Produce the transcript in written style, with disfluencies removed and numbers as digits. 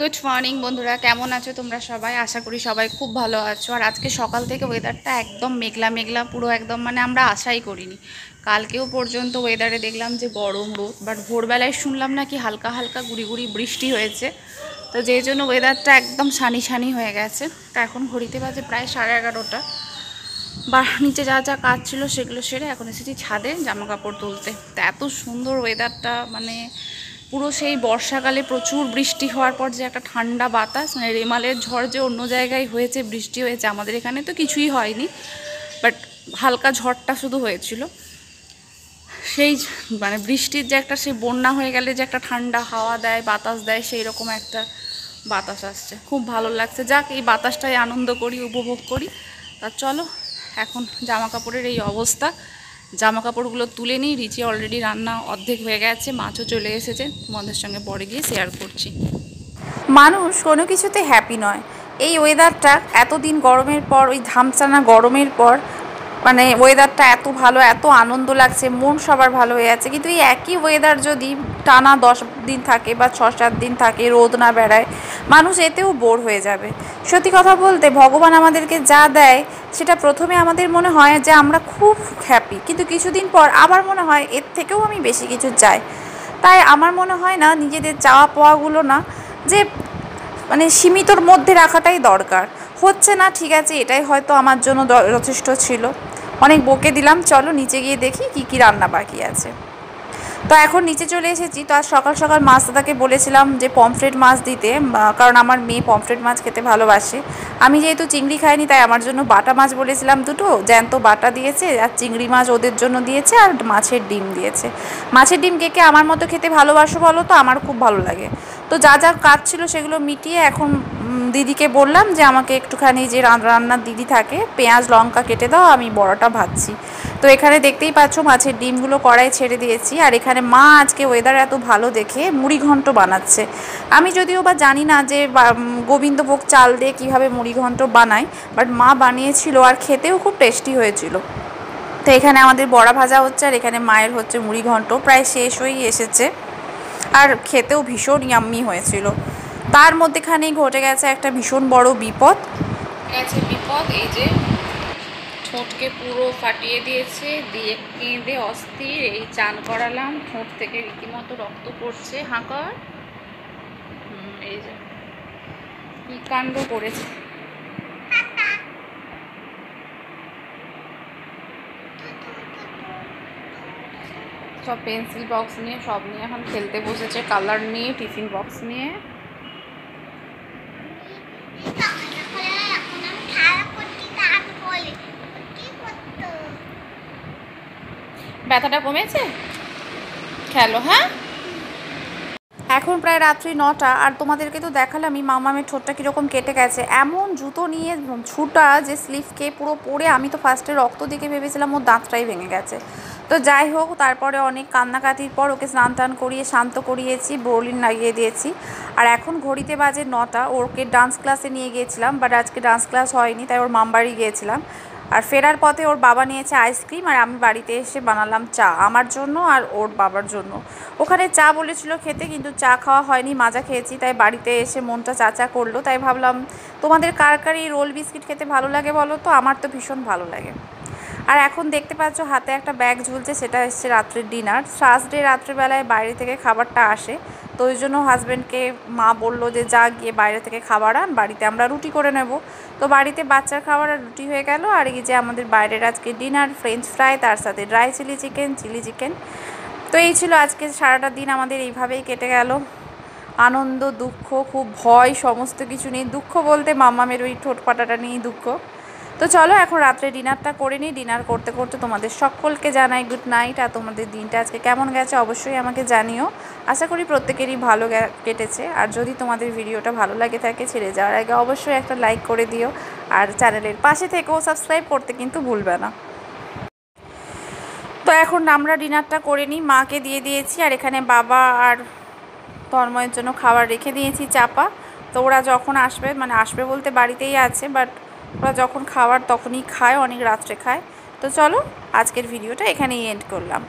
Good morning বন্ধুরা, কেমন আছো তোমরা সবাই? আশা করি সবাই খুব ভালো আছো। আর আজকে সকাল থেকে ওয়েদারটা একদম মেঘলা মেঘলা, পুরো একদম মানে আমরা আশাই করিনি। কালকেও পর্যন্ত ওয়েদারে দেখলাম যে গরম রোদ, বাট ভোরবেলায় শুনলাম নাকি হালকা হালকা গুড়ি গুড়ি বৃষ্টি হয়েছে। তো যেই জন্য ওয়েদারটা একদম সানি সানি হয়ে গেছে। তো এখন ঘড়িতে বাজে প্রায় 11:30। বা নিচে যা যা কাজ ছিল সেগুলো সেরে এখন এসেছি ছাদে জামা কাপড় তুলতে। তো এত সুন্দর ওয়েদারটা, মানে পুরো সেই বর্ষাকালে প্রচুর বৃষ্টি হওয়ার পর যে একটা ঠান্ডা বাতাস, মানে রেমালের ঝড় যে অন্য জায়গায় হয়েছে, বৃষ্টি হয়েছে, আমাদের এখানে তো কিছুই হয়নি, বাট হালকা ঝড়টা শুধু হয়েছিল। সেই মানে বৃষ্টির যে একটা, সেই বন্যা হয়ে গেলে যে একটা ঠান্ডা হাওয়া দেয়, বাতাস দেয়, সেই রকম একটা বাতাস আসছে, খুব ভালো লাগছে। যাক, এই বাতাসটাই আনন্দ করি, উপভোগ করি। তা চলো, এখন জামা কাপড়ের এই অবস্থা, জামা কাপড়গুলো তুলে নিই। রিচি অলরেডি রান্না অর্ধেক হয়ে গেছে, মাছও চলে এসেছে, তোমাদের সঙ্গে পরে গিয়ে শেয়ার করছি। মানুষ কোনো কিছুতে হ্যাপি নয়। এই ওয়েদারটা এতদিন গরমের পর, ওই ধামচানা গরমের পর, মানে ওয়েদারটা এত ভালো, এত আনন্দ লাগছে, মন সবার ভালো হয়ে যাচ্ছে। কিন্তু এই একই ওয়েদার যদি টানা 10 দিন থাকে বা 6-7 দিন থাকে, রোদ না বেড়ায়, মানুষ এতেও বোর হয়ে যাবে। সত্যি কথা বলতে, ভগবান আমাদেরকে যা দেয় সেটা প্রথমে আমাদের মনে হয় যে আমরা খুব হ্যাপি, কিন্তু কিছুদিন পর আবার মনে হয় এর থেকেও আমি বেশি কিছু চাই। তাই আমার মনে হয় না নিজেদের চাওয়া পাওয়াগুলো না, যে মানে সীমিতর মধ্যে রাখাটাই দরকার। হচ্ছে না, ঠিক আছে, এটাই হয়তো আমার জন্য যথেষ্ট ছিল। অনেক বকে দিলাম, চলো নিচে গিয়ে দেখি কি কি রান্না বাকি আছে। তো এখন নিচে চলে এসেছি। তো আজ সকাল সকাল মাছ দাদাকে বলেছিলাম যে পমফ্রেট মাছ দিতে, কারণ আমার মেয়ে পমফ্রেট মাছ খেতে ভালোবাসে। আমি যেহেতু চিংড়ি খাইনি, তাই আমার জন্য বাটা মাছ বলেছিলাম, দুটো জ্যান্ত বাটা দিয়েছে, আর চিংড়ি মাছ ওদের জন্য দিয়েছে, আর মাছের ডিম দিয়েছে। মাছের ডিম কে কে আমার মতো খেতে ভালোবাসো বলো তো? আমার খুব ভালো লাগে। তো যা যা কাজ ছিল সেগুলো মিটিয়ে এখন দিদিকে বললাম যে আমাকে একটুখানি, যে রান্নার দিদি থাকে, পেঁয়াজ লঙ্কা কেটে দাও, আমি বড়াটা ভাজছি। তো এখানে দেখতেই পাচ্ছ মাছের ডিমগুলো কড়াই ছেড়ে দিয়েছি। আর এখানে মা আজকে ওয়েদার এত ভালো দেখে মুড়ি ঘন্ট বানাচ্ছে। আমি যদিও বা জানি না যে গোবিন্দভোগ চাল দিয়ে কীভাবে মুড়ি ঘন্ট বানায়, বাট মা বানিয়েছিল, আর খেতেও খুব টেস্টি হয়েছিল। তো এখানে আমাদের বড়া ভাজা হচ্ছে, আর এখানে মায়ের হচ্ছে মুড়ি ঘন্ট, প্রায় শেষ হয়েই এসেছে, আর খেতেও ভীষণ ইয়াম্মি হয়েছিল। তার মধ্যেখানেই ঘটে গেছে একটা ভীষণ বড় বিপদ। এই যে ঠোঁটকে পুরো ফাটিয়ে দিয়েছে, দিয়ে কেঁদে অস্থির। এই চান করালাম, ঠোঁট থেকে রীতিমতো রক্ত পড়ছে, হাঁকার। এই যে কি কাণ্ড করেছে। সব পেন্সিল বক্স নিয়ে, সব নিয়ে এখন খেলতে বসেছে, কালার নিয়ে, টিফিন বক্স নিয়ে। ব্যথাটা কমেছে? খেলো, হ্যাঁ। এখন প্রায় রাত্রি 9টা, আর তোমাদেরকে তো দেখালামই মামামের ঠোঁটটা কীরকম কেটে গেছে। এমন জুতো নিয়ে ছুটা যে স্লিপকে পুরো পরে, আমি তো ফার্স্টে রক্ত দেখে ভেবেছিলাম ওর দাঁতটাই ভেঙে গেছে। তো যাই হোক, তারপরে অনেক কান্নাকাটির পর ওকে স্নান টান করিয়ে শান্ত করিয়েছি, বোরলিন লাগিয়ে দিয়েছি। আর এখন ঘড়িতে বাজে 9টা। ওকে ডান্স ক্লাসে নিয়ে গিয়েছিলাম, বাট আজকে ডান্স ক্লাস হয়নি, তাই ওর মামবাড়ি গিয়েছিলাম। আর ফেরার পথে ওর বাবা নিয়েছে আইসক্রিম, আর আমি বাড়িতে এসে বানালাম চা আমার জন্য আর ওর বাবার জন্য। ওখানে চা বলেছিল খেতে, কিন্তু চা খাওয়া হয়নি, মাজা খেয়েছি। তাই বাড়িতে এসে মনটা চা করলো। তাই ভাবলাম তোমাদের কার কার এই রোল বিস্কিট খেতে ভালো লাগে বলো তো? আমার তো ভীষণ ভালো লাগে। আর এখন দেখতে পাচ্ছ হাতে একটা ব্যাগ ঝুলছে, সেটা এসছে রাত্রের ডিনার। থার্সডে রাত্রিবেলায় বাইরে থেকে খাবারটা আসে, তো ওই জন্য হাজব্যান্ডকে মা বললো যে যা গিয়ে বাইরে থেকে খাবার আন, বাড়িতে আমরা রুটি করে নেব। তো বাড়িতে বাচ্চার খাবার আর রুটি হয়ে গেল। আর এই যে আমাদের বাইরের আজকে ডিনার, ফ্রেঞ্চ ফ্রাই, তার সাথে ড্রাই চিলি চিকেন। তো এই ছিল আজকে সারাটা দিন আমাদের, এইভাবেই কেটে গেল। আনন্দ, দুঃখ, খুব ভয়, সমস্ত কিছু নিয়ে। দুঃখ বলতে মাম্মামের ওই ঠোঁট ফাটাটা নিয়েই দুঃখ। তো চলো এখন রাত্রে ডিনারটা করে নিই। ডিনার করতে করতে তোমাদের সকলকে জানাই গুড নাইট। আর তোমাদের দিনটা আজকে কেমন গেছে অবশ্যই আমাকে জানিও। আশা করি প্রত্যেকেরই ভালো কেটেছে। আর যদি তোমাদের ভিডিওটা ভালো লাগে থাকে, ছেড়ে যাওয়ার আগে অবশ্যই একটা লাইক করে দিও, আর চ্যানেলের পাশে থেকেও সাবস্ক্রাইব করতে কিন্তু ভুলবে না। তো এখন আমরা ডিনারটা করে নিই, মাকে দিয়ে দিয়েছি। আর এখানে বাবা আর তন্ময়ের জন্য খাবার রেখে দিয়েছি চাপা। তো ওরা যখন আসবে, মানে আসবে বলতে বাড়িতেই আছে, বাট ওরা যখন খাবার তখনই খায়, অনেক রাত্রে খায়। তো চলো আজকের ভিডিওটা এখানেই এন্ড করলাম।